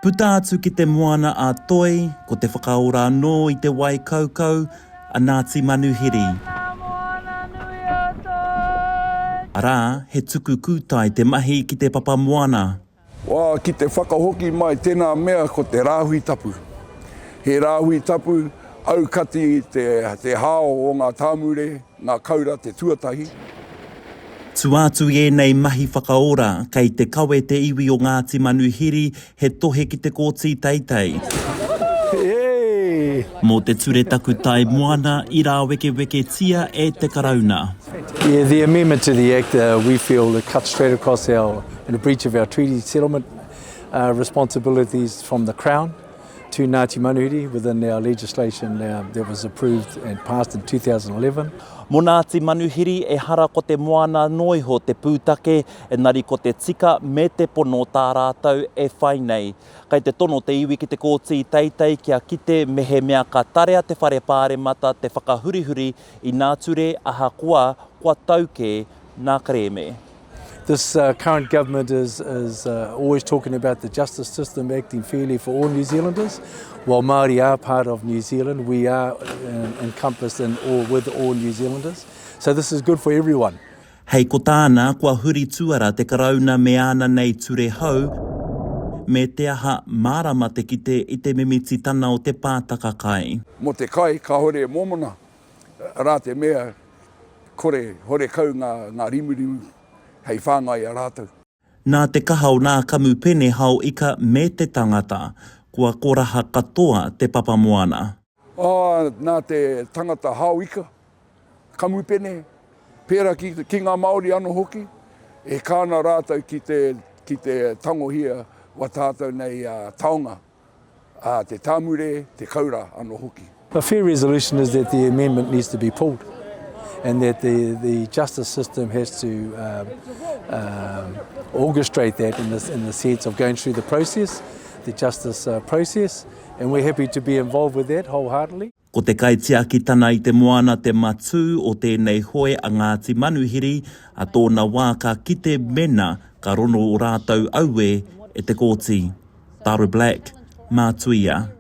Puta atu ki te moana a toi, ko te whakaora anō i te wai kaukau, a Ngāti Manuhiri. Arā, he tuku kūtai te mahi ki te papa moana. Wā, ki te whakahoki mai tēnā mea ko te rāhui tapu. He rāhui tapu, aukati te hao o ngā tāmure, ngā kaura, te tuatahi. Tuātu e nei mahi whakaora, kei te kawe te iwi o Ngāti Manuhiri, he tohe ki te kōti Teitei. Hey! Mō te ture takutai moana, I rāwekeweke tia e te Karauna. Yeah, the amendment to the Act, we feel it cuts straight across in a breach of our treaty settlement responsibilities from the Crown to Ngāti Manuhiri within our legislation that was approved and passed in 2011. Mō Ngāti Manuhiri e hara ko te moana noiho te pūtake, engari ko te tika me te pono tā rātou e whai nei. Kei te tono te iwi ki te kōti Teitei kia kite mehe mea ka tarea te whare pāremata te whakahurihuri I nā ture aha kua tauke nā keremē. This current government is always talking about the justice system acting fairly for all New Zealanders. While Māori are part of New Zealand, we are encompassed with all New Zealanders. So this is good for everyone. Hei ko tāna kua huri tuara te Karauna me ana nei ture hau, me te aha mārama te kite I te mimiti tana o te pātaka kai. Mo te kai, ka hore momona, rā te mea, kore, hore kau ngā rimurimu, hei whāngai a rātou. Nā te kaha o nā kamupene hau ika me te tangata, kua koraha katoa te papa moana. Nā te tangata hau ika, kamupene, pēra ki ngā Māori anō hoki, e kāna rātou ki te tangohia wa tātou nei taonga, te tāmure, te kaura anō hoki. A fair resolution is that the amendment needs to be pulled, and that the justice system has to orchestrate that in the sense of going through the process, the justice process, and we're happy to be involved with that wholeheartedly. Ko te kaitiaki tana I te moana te matu o tēnei hoe a Ngāti Manuhiri, a tōna wā ka kite mena ka rono o rātou aue e te kōti. Taru Black, Mātuia.